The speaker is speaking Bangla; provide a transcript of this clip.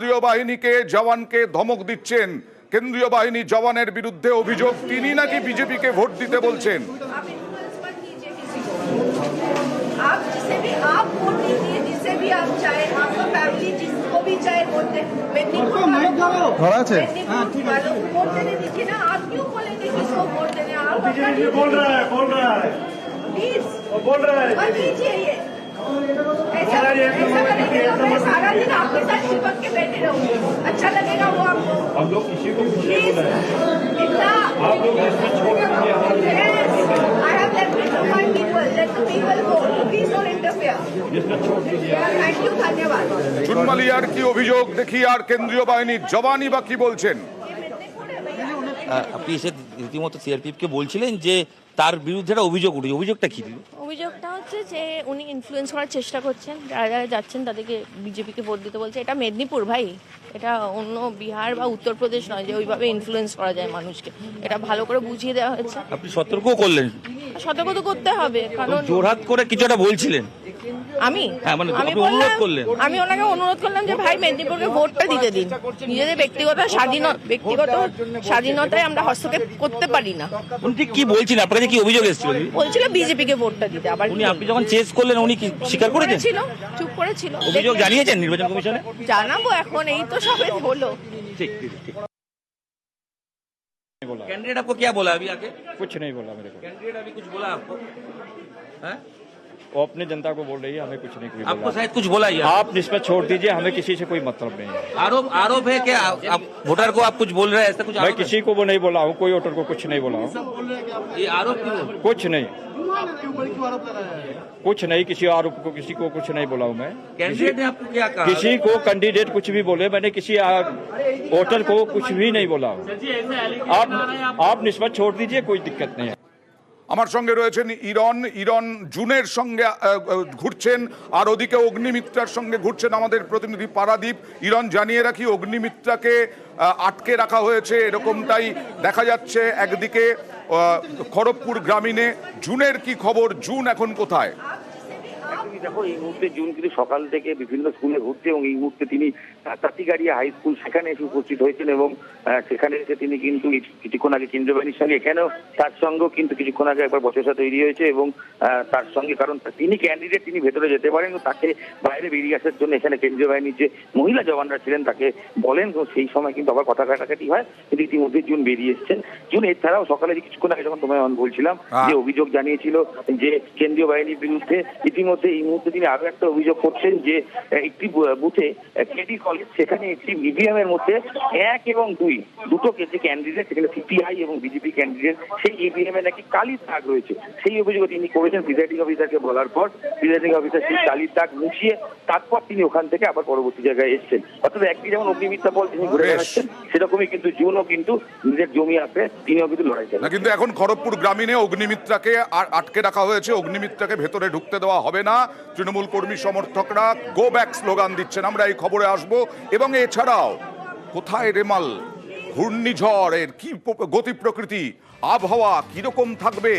কেন্দ্রীয় বাহিনীকে জওয়ানকে ধমক দিচ্ছেন। কেন্দ্রীয় বাহিনী জওয়ানের বিরুদ্ধে অভিযোগ তিনি নাকি বিজেপিকে ভোট দিতে বলছেন। आप जिसे भी आप वोट दीजिए, जिसे भी आप चाहे, आपका फैमिली जिसको भी चाहे वोट दे। मेदिनीपुर वालों को वोट देने दीजिए ना। आप क्यों बोलेंगे किसको वोट देने? आप बोल रहा है प्लीज बोल रहा है मत कीजिए ये। ऐसा करेंगे तो मैं सारा दिन आपके साथ चिपक के बैठे रहूंगी। अच्छा लगेगा वो आपको? हम लोग किसी को कुछ नहीं प्लीज बोल रहे हैं। इतना आप लोग इसमें छोड़ दीजिए। I have left it to my people. Let the people go. Please don't interfere. इसमें छोड़ दीजिए। Thank you. धन्यवाद। চুনমালিয়ার কি অভিযোগ দেখি, আর কেন্দ্রীয় বাহিনীর জওয়ানই বা কি বলছেন। আপনি এসে রীতিমতো সিআরপিএফকে বলছিলেন যে তার বিরুদ্ধে একটা অভিযোগ উঠেছে, অভিযোগটা কি? অভিযোগটা হচ্ছে যে উনি ইনফ্লুয়েন্স করার চেষ্টা করছেন, যারা যারা যাচ্ছেন তাদেরকে বিজেপিকে ভোট দিতে বলছে। এটা মেদিনীপুর ভাই, এটা অন্য বিহার বা উত্তরপ্রদেশ নয় যে ওইভাবে ইনফ্লুয়েন্স করা যায় মানুষকে। এটা ভালো করে বুঝিয়ে দেওয়া হয়েছে। আপনি সতর্কও করলেন, সতর্ক তো করতে হবে, কারণ জোরহাত করে কিছু একটা বলছিলেন। আমি হ্যাঁ, মানে আমি আপনি অনুরোধ বললাম, করলেন। আমি ওনাকে অনুরোধ করলাম যে ভাই মেদিনীপুরকে ভোটটা দিতে দিন। নিজেদের ব্যক্তিগত স্বাধীনতায় আমরা হস্তক্ষেপ করতে পারি না। উনি ঠিক কি বলছিলেন? আপনার কাছে কি অভিযোগ এসেছিল? বলছিল বিজেপিকে ভোটটা দিতে। আবার উনি আপনি যখন চেস করলেন উনি কি স্বীকার করেছেন? চুপ করেছিল। অভিযোগ জানিয়েছেন নির্বাচন কমিশনে? জানাবো, এখন এই তো সবে হলো। ठीक ठीक ठीक। कैंडिडेट आपको क्या बोला अभी आके? कुछ नहीं बोला मेरे को। कैंडिडेट अभी कुछ बोला आपको? हैं? वो अपनी जनता को बोल रही है, हमें कुछ नहीं कोई आपको बोला। शायद कुछ बोला ही है। आप इसमें छोड़ दीजिए, हमें किसी से कोई मतलब नहीं है। आरोप है कि आप वोटर को आप कुछ बोल रहे हैं, ऐसा कुछ मैं आरोप है? किसी को वो नहीं बोला हूँ, कोई वोटर को कुछ नहीं बोला हूँ। ये आरोप क्यों? कुछ नहीं, कुछ नहीं, किसी आरोप को किसी को कुछ नहीं बोला हूँ मैं। कैंडिडेट ने आपको क्या कहा? किसी को कैंडिडेट कुछ भी बोले, मैंने किसी वोटर को कुछ भी नहीं बोला हूँ। आप निस्बत छोड़ दीजिए, कोई दिक्कत नहीं है। আমার সঙ্গে রয়েছেন ইরন জুনের সঙ্গে ঘুরছেন, আর ওদিকে অগ্নিমিত্রার সঙ্গে ঘুরছেন আমাদের প্রতিনিধি পারাদীপ। ইরন, জানিয়ে রাখি অগ্নিমিত্রাকে আটকে রাখা হয়েছে এরকমটাই দেখা যাচ্ছে একদিকে খড়গপুর গ্রামীণে। জুনের কি খবর? জুন এখন কোথায়? দেখো, এই মুহূর্তে জুন কিন্তু সকাল থেকে বিভিন্ন স্কুলে ঘুরছে এবং এই মুহূর্তে তিনি তাঁতিগাড়িয়া হাই স্কুল সেখানে এসে উপস্থিত হয়েছেন এবং সেখানে এসে তিনি কিন্তু কিছুক্ষণ আগে কেন্দ্রীয় বাহিনীর সঙ্গে এখানেও তার সঙ্গেও কিন্তু কিছুক্ষণ আগে একবার বচসা তৈরি হয়েছে এবং তার সঙ্গে, কারণ তিনি ক্যান্ডিডেট, তিনি ভেতরে যেতে পারেন, তাকে বাইরে বেরিয়ে আসার জন্য এখানে কেন্দ্রীয় বাহিনীর যে মহিলা জওয়ানরা ছিলেন তাকে বলেন এবং সেই সময় কিন্তু আবার কথা কাটাকাটি হয়। কিন্তু ইতিমধ্যে জুন বেরিয়ে এসেছেন। জুন এছাড়াও সকালে কিছুক্ষণ আগে যখন তোমায় বলছিলাম যে অভিযোগ জানিয়েছিল যে কেন্দ্রীয় বাহিনীর বিরুদ্ধে, ইতিমধ্যে এই মুহূর্তে তিনি আরো একটা অভিযোগ করছেন যে একটি বুথে কেডি কলেজ, সেখানে একটি ইভিএম এর মধ্যে 1 এবং 2 দুটো যে ক্যান্ডিডেট, সেখানে সিপিআই এবং বিজেপি ক্যান্ডিডেট, সেই ইভিএম এ নাকি কালির দাগ রয়েছে। সেই অভিযোগ তিনি করেছেন প্রিজাইডিং অফিসারকে বলার পর প্রিজাইডিং অফিসার সেই কালির দাগ মুছিয়ে তারপর তিনি ওখান থেকে আবার পরবর্তী জায়গায় এসেছেন। অর্থাৎ একটি যেমন অগ্নিমিত্রা বল তিনি ঘুরে বেড়াচ্ছেন, সেরকমই কিন্তু জুনও কিন্তু নিজের জমি আছে, তিনিও কিন্তু লড়াই করেন। না, কিন্তু এখন খড়গপুর গ্রামীণে অগ্নিমিত্রাকে আটকে রাখা হয়েছে। অগ্নিমিত্রাকে ভেতরে ঢুকতে দেওয়া হবে না। তৃণমূল কর্মী সমর্থকরা গো ব্যাক স্লোগান দিচ্ছেন। আমরা এই খবরে আসব। এবং এছাড়াও কোথায় রেমাল, ঘূর্ণিঝড়ের কি গতি প্রকৃতি, আবহাওয়া কিরকম থাকবে